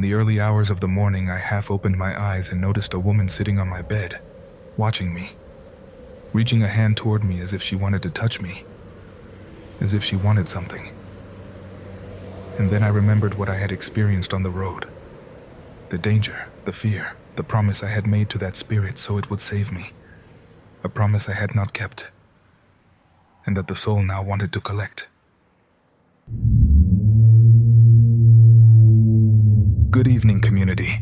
the early hours of the morning, I half opened my eyes and noticed a woman sitting on my bed, watching me, reaching a hand toward me as if she wanted to touch me, as if she wanted something. And then I remembered what I had experienced on the road. The danger, the fear, the promise I had made to that spirit so it would save me. A promise I had not kept, and that the soul now wanted to collect. Good evening, community.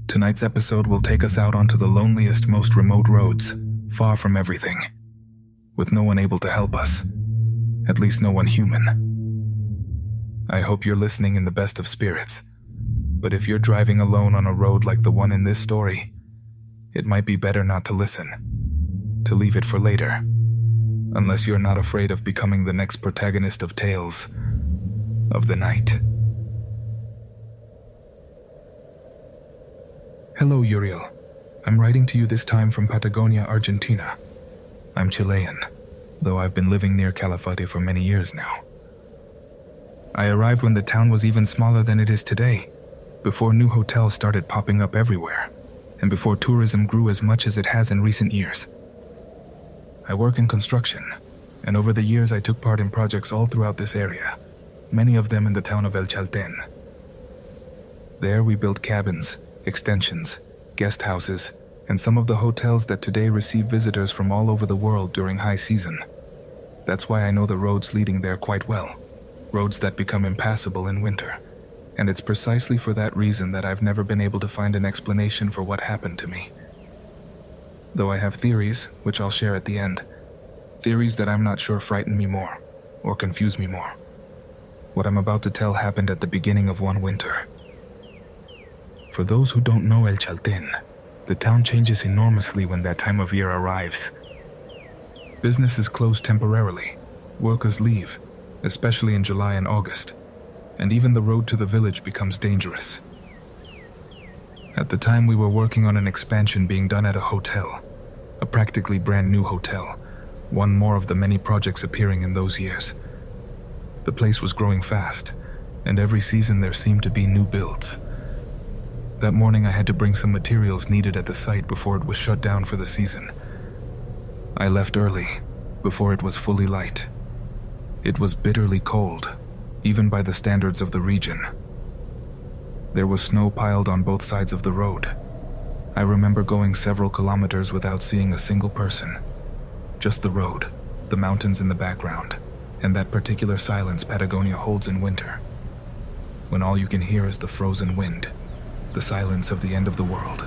Tonight's episode will take us out onto the loneliest, most remote roads, far from everything, with no one able to help us, at least no one human. I hope you're listening in the best of spirits, but if you're driving alone on a road like the one in this story, it might be better not to listen, to leave it for later, unless you're not afraid of becoming the next protagonist of Tales of the Night. Hello, Uriel. I'm writing to you this time from Patagonia, Argentina. I'm Chilean, though I've been living near Calafate for many years now. I arrived when the town was even smaller than it is today, before new hotels started popping up everywhere, and before tourism grew as much as it has in recent years. I work in construction, and over the years I took part in projects all throughout this area, many of them in the town of El Chalten. There we built cabins, extensions, guest houses, and some of the hotels that today receive visitors from all over the world during high season. That's why I know the roads leading there quite well, roads that become impassable in winter, and it's precisely for that reason that I've never been able to find an explanation for what happened to me. Though I have theories, which I'll share at the end, theories that I'm not sure frighten me more, or confuse me more. What I'm about to tell happened at the beginning of one winter. For those who don't know El Chalten, the town changes enormously when that time of year arrives. Businesses close temporarily, workers leave, especially in July and August, and even the road to the village becomes dangerous. At the time we were working on an expansion being done at a hotel, a practically brand new hotel, one more of the many projects appearing in those years. The place was growing fast, and every season there seemed to be new builds. That morning I had to bring some materials needed at the site before it was shut down for the season. I left early, before it was fully light. It was bitterly cold, even by the standards of the region. There was snow piled on both sides of the road. I remember going several kilometers without seeing a single person. Just the road, the mountains in the background, and that particular silence Patagonia holds in winter, when all you can hear is the frozen wind, the silence of the end of the world.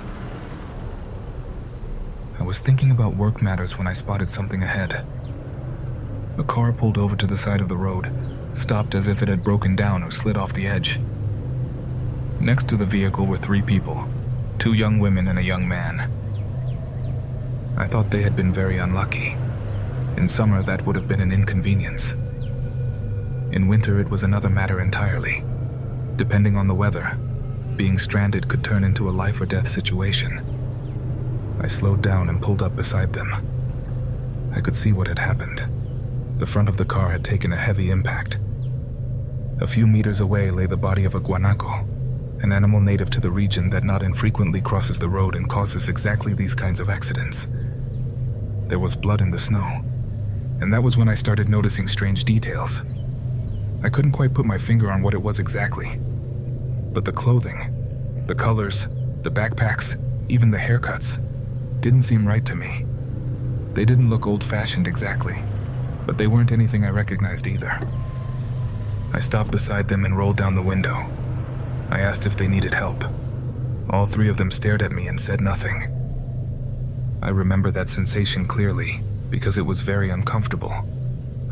I was thinking about work matters when I spotted something ahead. A car pulled over to the side of the road, stopped as if it had broken down or slid off the edge. Next to the vehicle were 3 people, 2 young women and a young man. I thought they had been very unlucky. In summer, that would have been an inconvenience. In winter, it was another matter entirely. Depending on the weather, being stranded could turn into a life or death situation. I slowed down and pulled up beside them. I could see what had happened. The front of the car had taken a heavy impact. A few meters away lay the body of a guanaco, an animal native to the region that not infrequently crosses the road and causes exactly these kinds of accidents. There was blood in the snow, and that was when I started noticing strange details. I couldn't quite put my finger on what it was exactly, but the clothing, the colors, the backpacks, even the haircuts, didn't seem right to me. They didn't look old-fashioned exactly, but they weren't anything I recognized either. I stopped beside them and rolled down the window. I asked if they needed help. All 3 of them stared at me and said nothing. I remember that sensation clearly because it was very uncomfortable.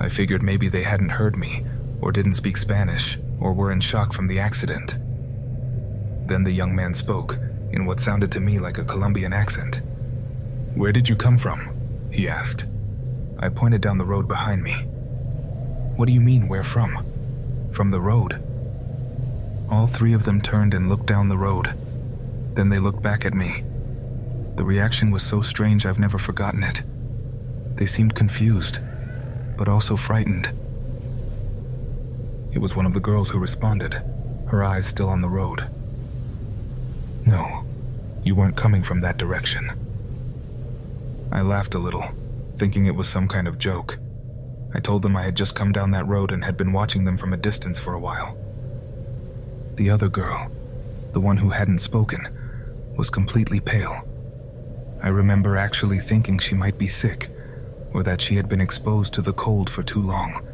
I figured maybe they hadn't heard me, or didn't speak Spanish, or were in shock from the accident. Then the young man spoke, in what sounded to me like a Colombian accent. "Where did you come from?" he asked. I pointed down the road behind me. "What do you mean, where from?" "From the road." All 3 of them turned and looked down the road. Then they looked back at me. The reaction was so strange I've never forgotten it. They seemed confused, but also frightened. It was one of the girls who responded, her eyes still on the road. No, you weren't coming from that direction. I laughed a little, thinking it was some kind of joke. I told them I had just come down that road and had been watching them from a distance for a while. The other girl, the one who hadn't spoken, was completely pale. I remember actually thinking she might be sick, or that she had been exposed to the cold for too long.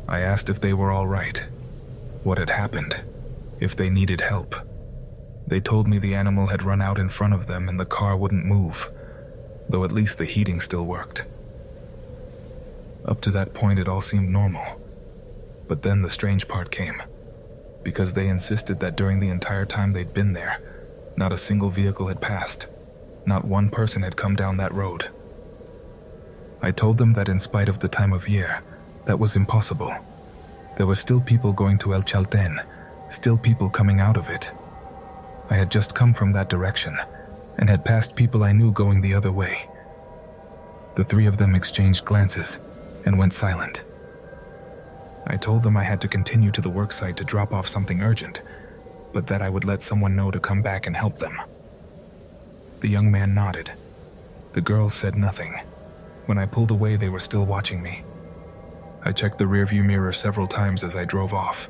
I asked if they were all right, what had happened, if they needed help. They told me the animal had run out in front of them and the car wouldn't move, though at least the heating still worked. Up to that point, it all seemed normal. But then the strange part came, because they insisted that during the entire time they'd been there, not a single vehicle had passed. Not one person had come down that road. I told them that in spite of the time of year, that was impossible. There were still people going to El Chalten, still people coming out of it. I had just come from that direction, and had passed people I knew going the other way. The three of them exchanged glances, and went silent. I told them I had to continue to the worksite to drop off something urgent, but that I would let someone know to come back and help them. The young man nodded. The girls said nothing. When I pulled away, they were still watching me. I checked the rearview mirror several times as I drove off.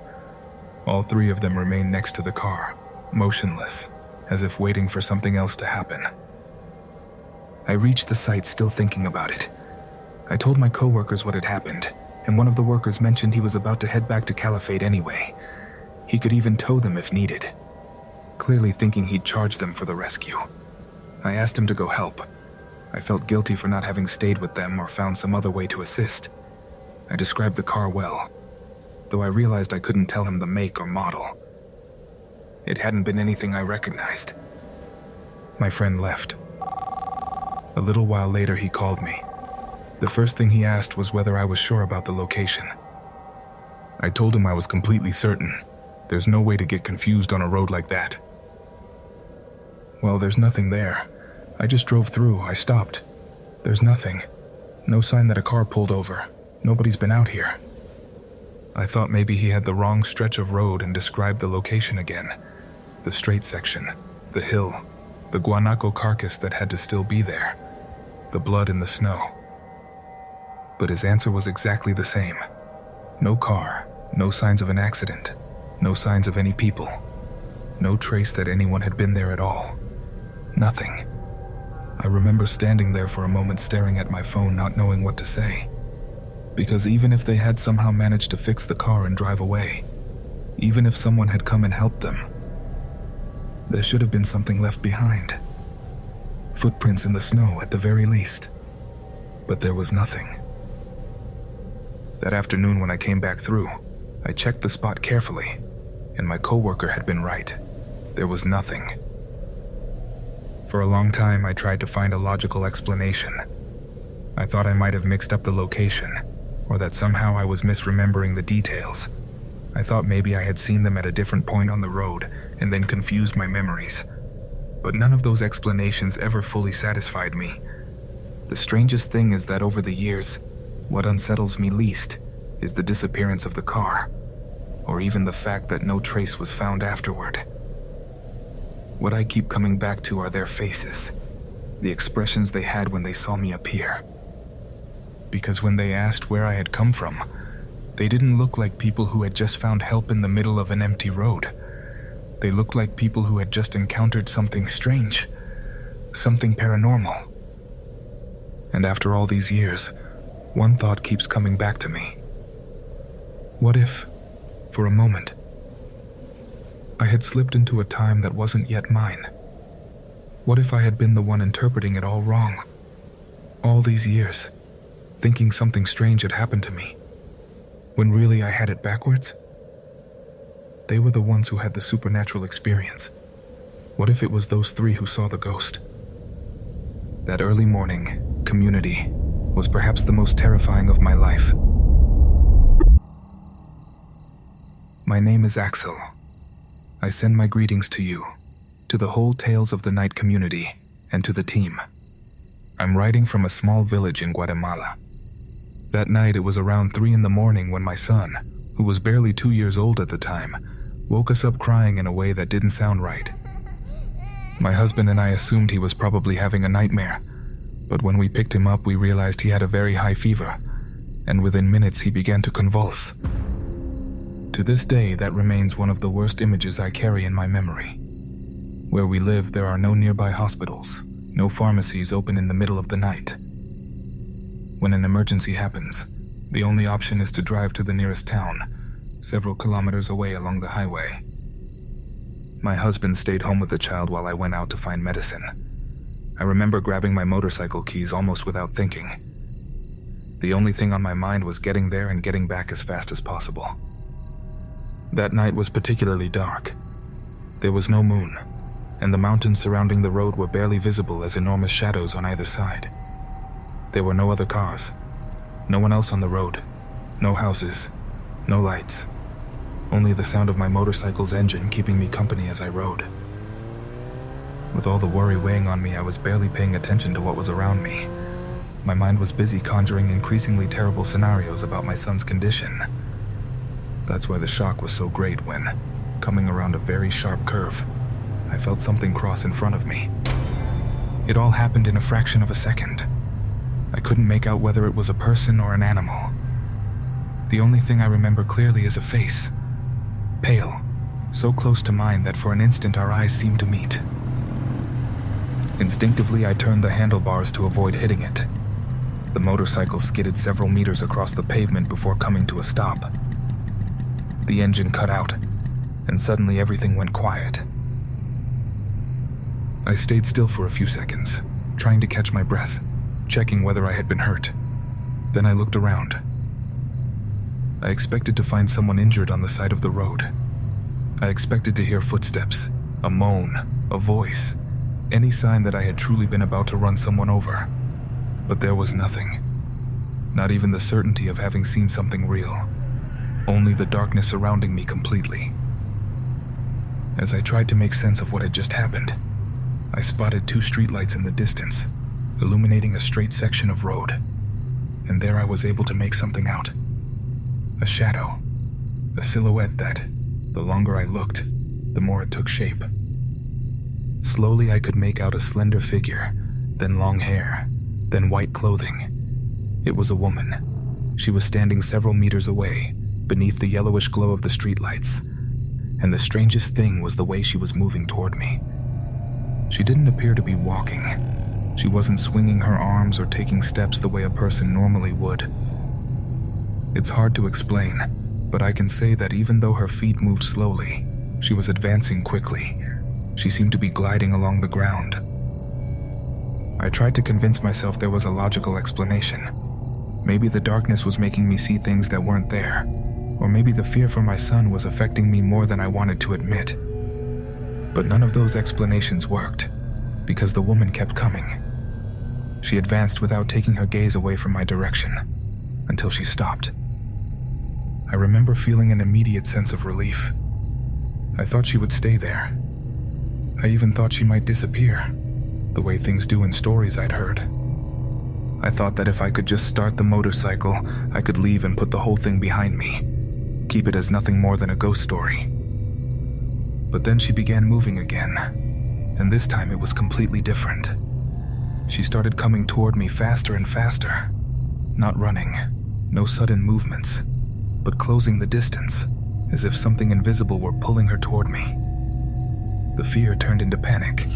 All three of them remained next to the car, motionless, as if waiting for something else to happen. I reached the site still thinking about it. I told my coworkers what had happened, and one of the workers mentioned he was about to head back to Caliphate anyway. He could even tow them if needed, clearly thinking he'd charge them for the rescue. I asked him to go help. I felt guilty for not having stayed with them or found some other way to assist. I described the car well, though I realized I couldn't tell him the make or model. It hadn't been anything I recognized. My friend left. A little while later, he called me. The first thing he asked was whether I was sure about the location. I told him I was completely certain. There's no way to get confused on a road like that. Well, there's nothing there. I just drove through. I stopped. There's nothing. No sign that a car pulled over. Nobody's been out here. I thought maybe he had the wrong stretch of road and described the location again. The straight section, the hill, the guanaco carcass that had to still be there, the blood in the snow. But his answer was exactly the same. No car, no signs of an accident, no signs of any people, no trace that anyone had been there at all. Nothing. I remember standing there for a moment staring at my phone, not knowing what to say. Because even if they had somehow managed to fix the car and drive away, even if someone had come and helped them, there should have been something left behind. Footprints in the snow at the very least. But there was nothing. That afternoon when I came back through, I checked the spot carefully, and my coworker had been right. There was nothing. For a long time, I tried to find a logical explanation. I thought I might have mixed up the location, or that somehow I was misremembering the details. I thought maybe I had seen them at a different point on the road and then confused my memories. But none of those explanations ever fully satisfied me. The strangest thing is that over the years, what unsettles me least is the disappearance of the car, or even the fact that no trace was found afterward. What I keep coming back to are their faces, the expressions they had when they saw me appear. Because when they asked where I had come from, they didn't look like people who had just found help in the middle of an empty road. They looked like people who had just encountered something strange, something paranormal. And after all these years, one thought keeps coming back to me. What if, for a moment, I had slipped into a time that wasn't yet mine? What if I had been the one interpreting it all wrong? All these years, thinking something strange had happened to me, when really I had it backwards? They were the ones who had the supernatural experience. What if it was those three who saw the ghost? That early morning, community, was perhaps the most terrifying of my life. My name is Axel. I send my greetings to you, to the whole Tales of the Night community, and to the team. I'm writing from a small village in Guatemala. That night it was around 3 in the morning when my son, who was barely 2 years old at the time, woke us up crying in a way that didn't sound right. My husband and I assumed he was probably having a nightmare, but when we picked him up, we realized he had a very high fever, and within minutes he began to convulse. To this day, that remains one of the worst images I carry in my memory. Where we live, there are no nearby hospitals, no pharmacies open in the middle of the night. When an emergency happens, the only option is to drive to the nearest town, several kilometers away along the highway. My husband stayed home with the child while I went out to find medicine. I remember grabbing my motorcycle keys almost without thinking. The only thing on my mind was getting there and getting back as fast as possible. That night was particularly dark. There was no moon, and the mountains surrounding the road were barely visible as enormous shadows on either side. There were no other cars, no one else on the road, no houses, no lights. Only the sound of my motorcycle's engine keeping me company as I rode. With all the worry weighing on me, I was barely paying attention to what was around me. My mind was busy conjuring increasingly terrible scenarios about my son's condition. That's why the shock was so great when, coming around a very sharp curve, I felt something cross in front of me. It all happened in a fraction of a second. I couldn't make out whether it was a person or an animal. The only thing I remember clearly is a face. Pale, so close to mine that for an instant our eyes seemed to meet. Instinctively, I turned the handlebars to avoid hitting it. The motorcycle skidded several meters across the pavement before coming to a stop. The engine cut out, and suddenly everything went quiet. I stayed still for a few seconds, trying to catch my breath, checking whether I had been hurt. Then I looked around. I expected to find someone injured on the side of the road. I expected to hear footsteps, a moan, a voice, any sign that I had truly been about to run someone over. But there was nothing. Not even the certainty of having seen something real. Only the darkness surrounding me completely. As I tried to make sense of what had just happened, I spotted two streetlights in the distance, illuminating a straight section of road. And there I was able to make something out. A shadow, a silhouette that, the longer I looked, the more it took shape. Slowly I could make out a slender figure, then long hair, then white clothing. It was a woman. She was standing several meters away, beneath the yellowish glow of the streetlights. And the strangest thing was the way she was moving toward me. She didn't appear to be walking. She wasn't swinging her arms or taking steps the way a person normally would. It's hard to explain, but I can say that even though her feet moved slowly, she was advancing quickly. She seemed to be gliding along the ground. I tried to convince myself there was a logical explanation. Maybe the darkness was making me see things that weren't there, or maybe the fear for my son was affecting me more than I wanted to admit. But none of those explanations worked, because the woman kept coming. She advanced without taking her gaze away from my direction, until she stopped. I remember feeling an immediate sense of relief. I thought she would stay there. I even thought she might disappear, the way things do in stories I'd heard. I thought that if I could just start the motorcycle, I could leave and put the whole thing behind me, keep it as nothing more than a ghost story. But then she began moving again, and this time it was completely different. She started coming toward me faster and faster, not running, no sudden movements, but closing the distance, as if something invisible were pulling her toward me. The fear turned into panic.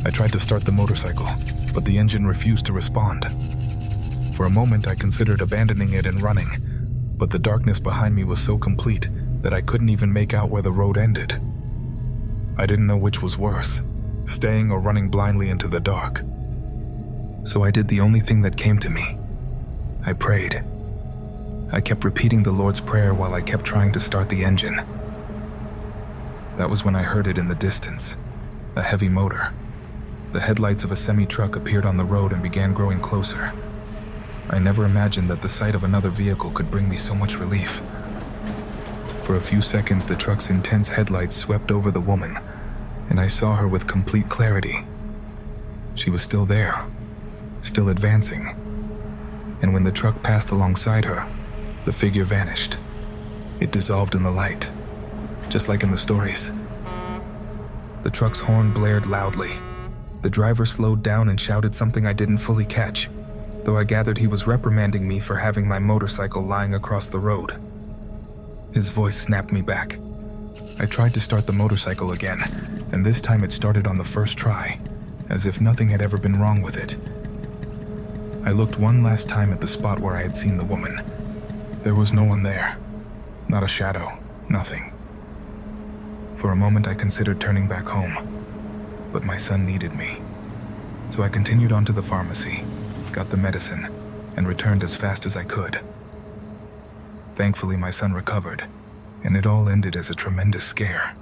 I tried to start the motorcycle, but the engine refused to respond. For a moment, I considered abandoning it and running, but the darkness behind me was so complete that I couldn't even make out where the road ended. I didn't know which was worse, staying or running blindly into the dark. So I did the only thing that came to me. I prayed. I kept repeating the Lord's Prayer while I kept trying to start the engine. That was when I heard it in the distance, a heavy motor. The headlights of a semi-truck appeared on the road and began growing closer. I never imagined that the sight of another vehicle could bring me so much relief. For a few seconds, the truck's intense headlights swept over the woman, and I saw her with complete clarity. She was still there, still advancing. And when the truck passed alongside her, the figure vanished. It dissolved in the light. just like in the stories. The truck's horn blared loudly. The driver slowed down and shouted something I didn't fully catch, though I gathered he was reprimanding me for having my motorcycle lying across the road. His voice snapped me back. I tried to start the motorcycle again, and this time it started on the first try, as if nothing had ever been wrong with it. I looked one last time at the spot where I had seen the woman. There was no one there. Not a shadow, nothing. For a moment I considered turning back home, but my son needed me. So I continued on to the pharmacy, got the medicine, and returned as fast as I could. Thankfully my son recovered, and it all ended as a tremendous scare.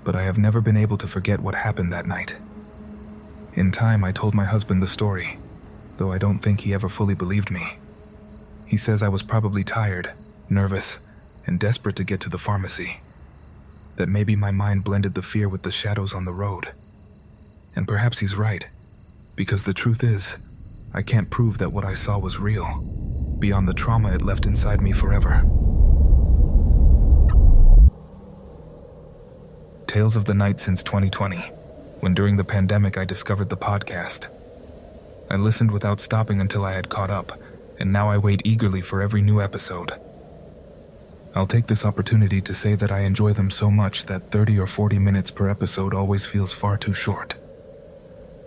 But I have never been able to forget what happened that night. In time I told my husband the story, though I don't think he ever fully believed me. He says I was probably tired, nervous, and desperate to get to the pharmacy. That maybe my mind blended the fear with the shadows on the road. And perhaps he's right, because the truth is, I can't prove that what I saw was real, beyond the trauma it left inside me forever. Tales of the Night since 2020, when during the pandemic I discovered the podcast. I listened without stopping until I had caught up, and now I wait eagerly for every new episode. I'll take this opportunity to say that I enjoy them so much that 30 or 40 minutes per episode always feels far too short.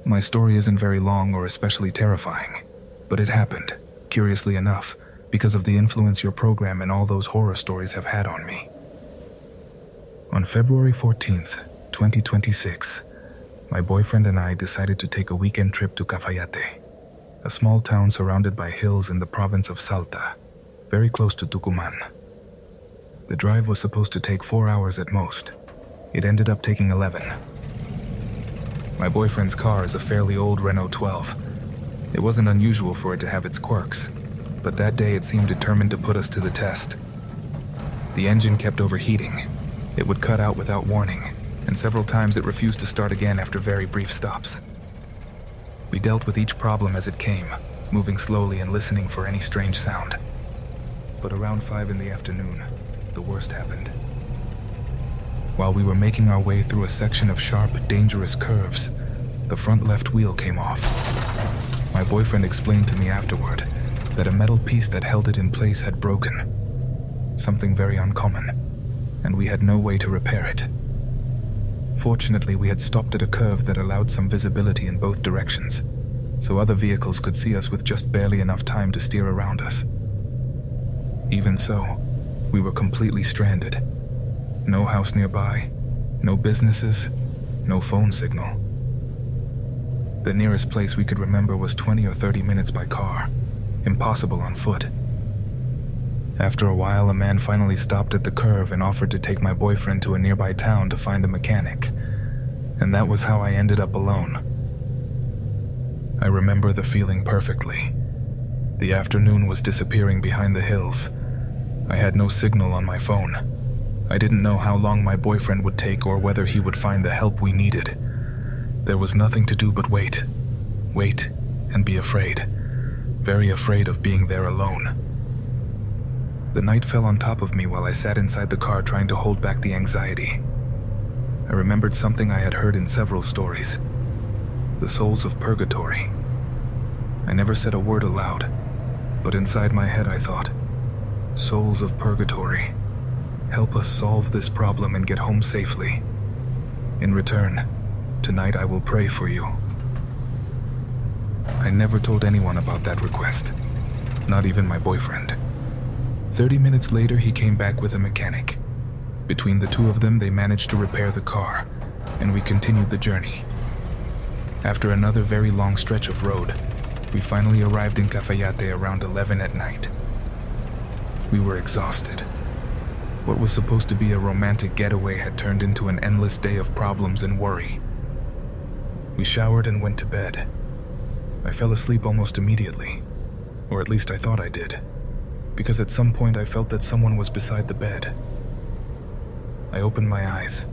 My story isn't very long or especially terrifying, but it happened, curiously enough, because of the influence your program and all those horror stories have had on me. On February 14th, 2026, my boyfriend and I decided to take a weekend trip to Cafayate, a small town surrounded by hills in the province of Salta, very close to Tucumán. The drive was supposed to take 4 hours at most. It ended up taking 11. My boyfriend's car is a fairly old Renault 12. It wasn't unusual for it to have its quirks, but that day it seemed determined to put us to the test. The engine kept overheating. It would cut out without warning, and several times it refused to start again after very brief stops. We dealt with each problem as it came, moving slowly and listening for any strange sound. But around 5 in the afternoon, the worst happened. While we were making our way through a section of sharp, dangerous curves, the front left wheel came off. My boyfriend explained to me afterward that a metal piece that held it in place had broken. Something very uncommon, and we had no way to repair it. Fortunately, we had stopped at a curve that allowed some visibility in both directions, so other vehicles could see us with just barely enough time to steer around us. Even so, we were completely stranded. No house nearby, no businesses, no phone signal. The nearest place we could remember was 20 or 30 minutes by car, impossible on foot. After a while, a man finally stopped at the curve and offered to take my boyfriend to a nearby town to find a mechanic, and that was how I ended up alone. I remember the feeling perfectly. The afternoon was disappearing behind the hills. I had no signal on my phone. I didn't know how long my boyfriend would take or whether he would find the help we needed. There was nothing to do but wait, and be afraid. Very afraid of being there alone. The night fell on top of me while I sat inside the car trying to hold back the anxiety. I remembered something I had heard in several stories. The souls of purgatory. I never said a word aloud, but inside my head I thought, souls of purgatory, help us solve this problem and get home safely. In return, tonight I will pray for you. I never told anyone about that request, not even my boyfriend. 30 minutes later, he came back with a mechanic. Between the two of them, they managed to repair the car, and we continued the journey. After another very long stretch of road, we finally arrived in Cafayate around 11 at night. We were exhausted. What was supposed to be a romantic getaway had turned into an endless day of problems and worry. We showered and went to bed. I fell asleep almost immediately, or at least I thought I did, because at some point I felt that someone was beside the bed. I opened my eyes.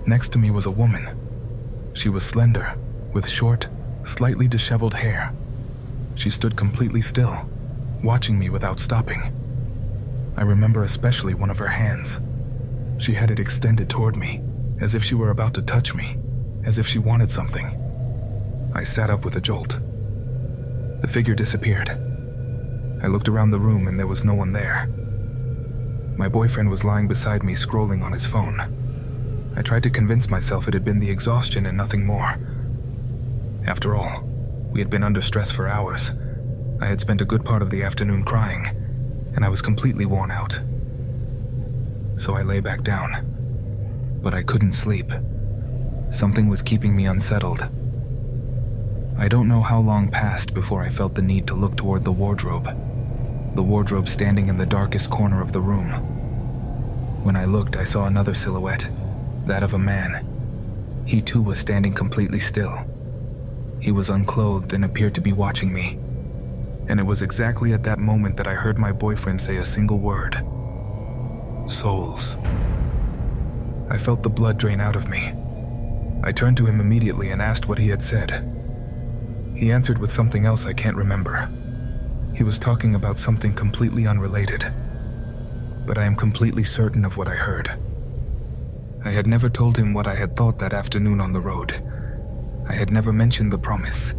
Next to me was a woman. She was slender, with short, slightly disheveled hair. She stood completely still, watching me without stopping. I remember especially one of her hands. She had it extended toward me, as if she were about to touch me, as if she wanted something. I sat up with a jolt. The figure disappeared. I looked around the room and there was no one there. My boyfriend was lying beside me scrolling on his phone. I tried to convince myself it had been the exhaustion and nothing more. After all, we had been under stress for hours. I had spent a good part of the afternoon crying, and I was completely worn out. So I lay back down. But I couldn't sleep. Something was keeping me unsettled. I don't know how long passed before I felt the need to look toward the wardrobe standing in the darkest corner of the room. When I looked, I saw another silhouette, that of a man. He too was standing completely still. He was unclothed and appeared to be watching me. And it was exactly at that moment that I heard my boyfriend say a single word. Souls. I felt the blood drain out of me. I turned to him immediately and asked what he had said. He answered with something else I can't remember. He was talking about something completely unrelated. But I am completely certain of what I heard. I had never told him what I had thought that afternoon on the road. I had never mentioned the promise.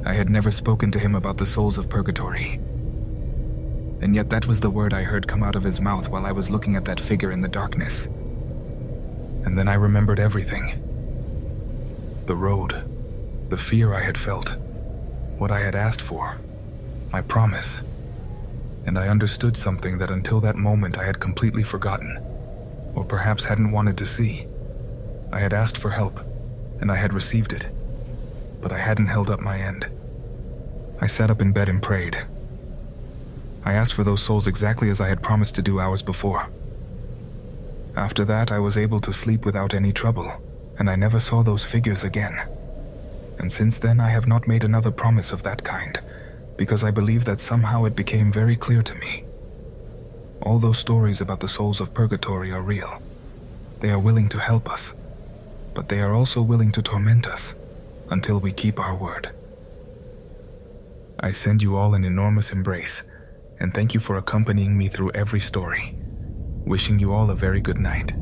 I had never spoken to him about the souls of purgatory. And yet that was the word I heard come out of his mouth while I was looking at that figure in the darkness. And then I remembered everything. The road, the fear I had felt, what I had asked for, my promise. And I understood something that until that moment I had completely forgotten, or perhaps hadn't wanted to see. I had asked for help, and I had received it, but I hadn't held up my end. I sat up in bed and prayed. I asked for those souls exactly as I had promised to do hours before. After that, I was able to sleep without any trouble, and I never saw those figures again. And since then, I have not made another promise of that kind, because I believe that somehow it became very clear to me. All those stories about the souls of purgatory are real. They are willing to help us, but they are also willing to torment us until we keep our word. I send you all an enormous embrace, and thank you for accompanying me through every story. Wishing you all a very good night.